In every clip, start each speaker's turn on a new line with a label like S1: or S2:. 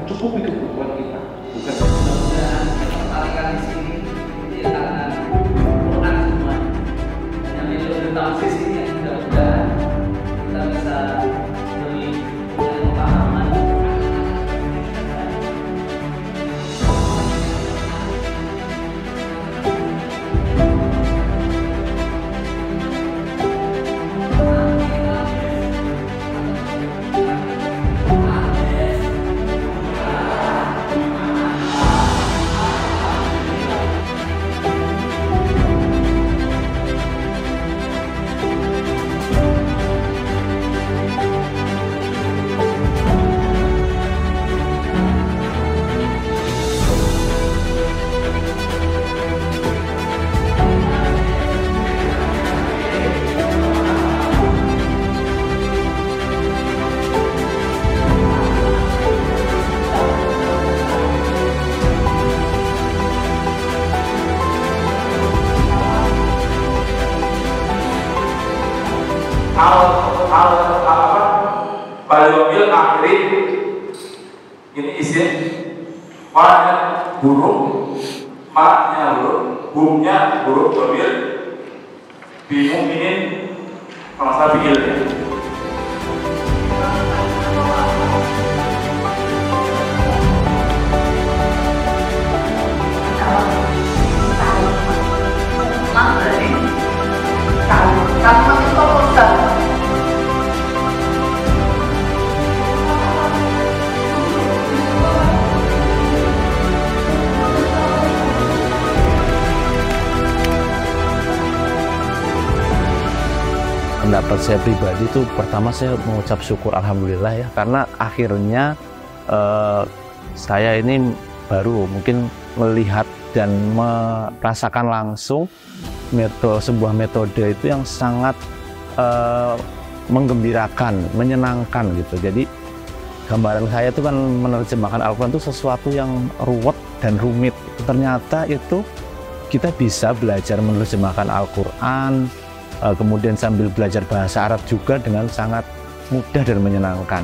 S1: mencukupi kebutuhan kita, bukan
S2: mudah-mudahan pertarikan di sini itu ya karena Quran semua. Hanya metode tafsir ini yang mudah-mudahan kita bisa beri pemahaman.
S1: Baliobil akhiri ini isim ma-nya huruf, ma-nya huruf, hum-nya huruf domir, bimuminin masa fiilnya.
S3: Pendapat saya pribadi itu pertama saya mengucap syukur alhamdulillah ya, karena akhirnya saya ini baru mungkin melihat dan merasakan langsung sebuah metode itu yang sangat menggembirakan, menyenangkan gitu. Jadi gambaran saya itu kan menerjemahkan Al-Quran itu sesuatu yang ruwet dan rumit. Ternyata itu kita bisa belajar menerjemahkan Al-Quran, kemudian sambil belajar bahasa Arab juga dengan sangat mudah dan menyenangkan.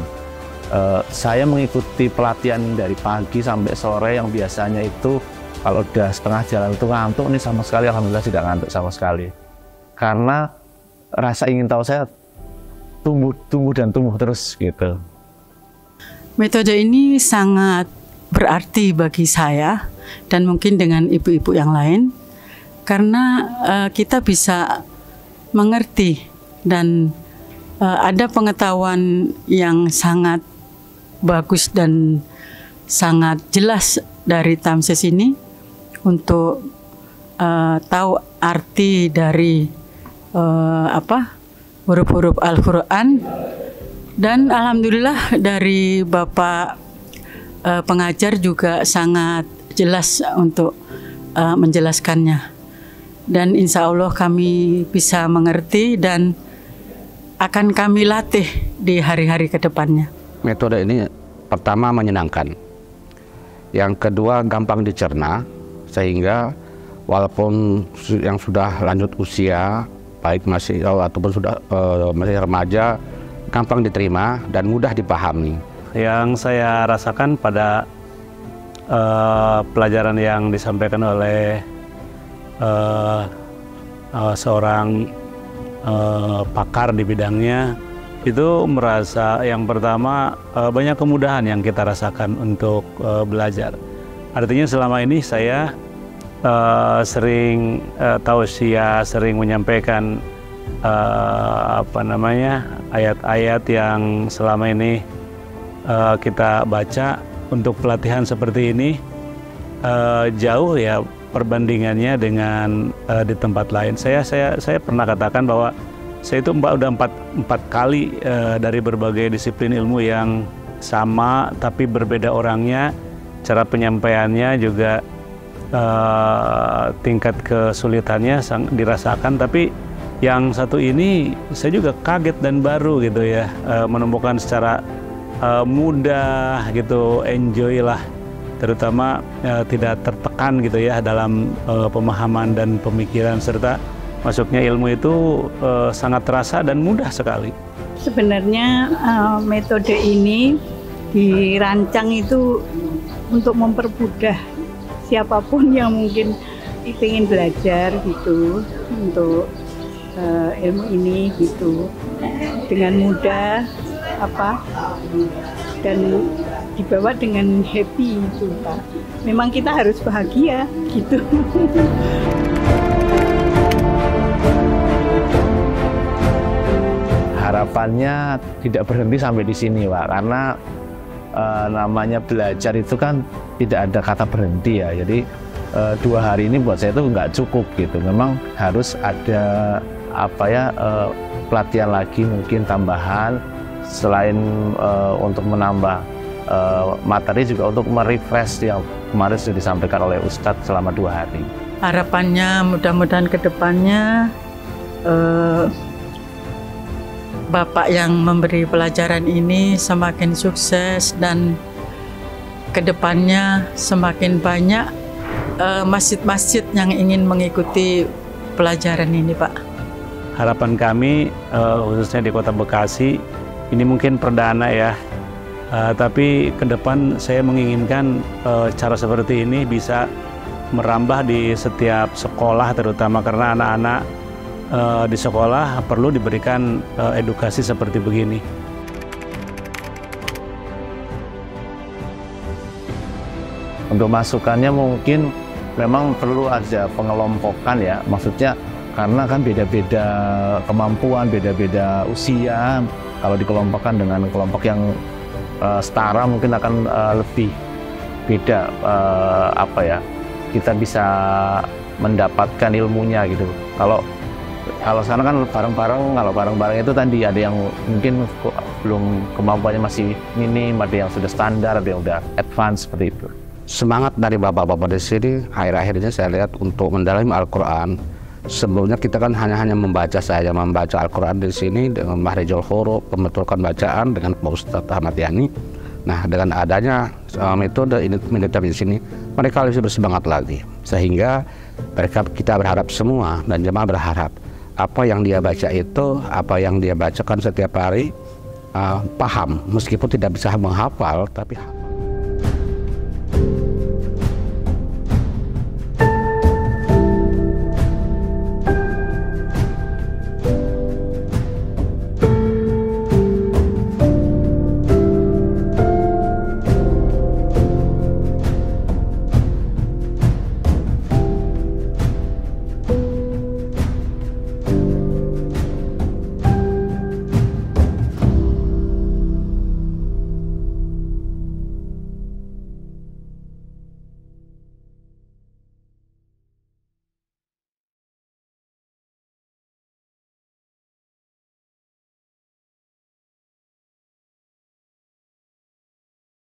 S3: Saya mengikuti pelatihan dari pagi sampai sore yang biasanya itu kalau udah setengah jalan itu ngantuk, ini sama sekali alhamdulillah tidak ngantuk sama sekali. Karena rasa ingin tahu saya tumbuh dan tumbuh terus gitu.
S4: Metode ini sangat berarti bagi saya dan mungkin dengan ibu-ibu yang lain, karena kita bisa mengerti dan ada pengetahuan yang sangat bagus dan sangat jelas dari Tamses ini untuk tahu arti dari huruf-huruf Al-Quran. Dan alhamdulillah dari Bapak pengajar juga sangat jelas untuk menjelaskannya. Dan insya Allah kami bisa mengerti dan akan kami latih di hari-hari ke depannya.
S5: Metode ini pertama menyenangkan, yang kedua gampang dicerna, sehingga walaupun yang sudah lanjut usia, baik masih ataupun sudah masih remaja, gampang diterima dan mudah dipahami.
S6: Yang saya rasakan pada pelajaran yang disampaikan oleh seorang pakar di bidangnya, itu merasa yang pertama banyak kemudahan yang kita rasakan untuk belajar. Artinya selama ini saya sering tausiah, sering menyampaikan ayat-ayat yang selama ini kita baca untuk pelatihan seperti ini, jauh ya perbandingannya dengan di tempat lain. Saya pernah katakan bahwa saya itu udah empat kali dari berbagai disiplin ilmu yang sama tapi berbeda orangnya, cara penyampaiannya juga tingkat kesulitannya dirasakan. Tapi yang satu ini saya juga kaget dan baru gitu ya, menemukan secara mudah gitu, enjoy lah, terutama tidak tertekan gitu ya dalam pemahaman dan pemikiran, serta masuknya ilmu itu sangat terasa dan mudah sekali.
S7: Sebenarnya metode ini dirancang itu untuk mempermudah siapapun yang mungkin ingin belajar gitu untuk ilmu ini gitu dengan mudah dan dibawa dengan happy gitu Pak. Memang kita harus bahagia gitu.
S3: Harapannya tidak berhenti sampai di sini Pak, karena namanya belajar itu kan tidak ada kata berhenti ya. Jadi 2 hari ini buat saya itu nggak cukup gitu. Memang harus ada pelatihan lagi mungkin tambahan selain untuk menambah materi juga untuk merefresh yang kemarin sudah disampaikan oleh Ustadz selama 2 hari.
S4: Harapannya mudah-mudahan ke depannya Bapak yang memberi pelajaran ini semakin sukses dan kedepannya semakin banyak masjid-masjid yang ingin mengikuti pelajaran ini Pak.
S6: Harapan kami khususnya di Kota Bekasi ini mungkin perdana ya, tapi ke depan saya menginginkan cara seperti ini bisa merambah di setiap sekolah, terutama karena anak-anak di sekolah perlu diberikan edukasi seperti begini.
S3: Untuk masukannya mungkin memang perlu ada pengelompokan ya, maksudnya karena kan beda-beda kemampuan, beda-beda usia. Kalau dikelompokkan dengan kelompok yang setara mungkin akan lebih beda kita bisa mendapatkan ilmunya gitu. Kalau sekarang kan bareng-bareng itu tadi ada yang mungkin belum kemampuannya masih minim, ada yang sudah standar, ada yang udah advance seperti itu.
S5: Semangat dari bapak-bapak di sini akhir-akhir ini saya lihat untuk mendalami Al-Quran. Sebelumnya kita kan hanya membaca Al-Quran di sini dengan Mahrijul Huruf, pembetulkan bacaan dengan Pak Ustadz Ahmad Yani. Nah, dengan adanya metode ini di sini, mereka lebih bersemangat lagi. Sehingga kita berharap semua dan jemaah berharap apa yang dia baca itu, apa yang dia bacakan setiap hari paham, meskipun tidak bisa menghafal, tapi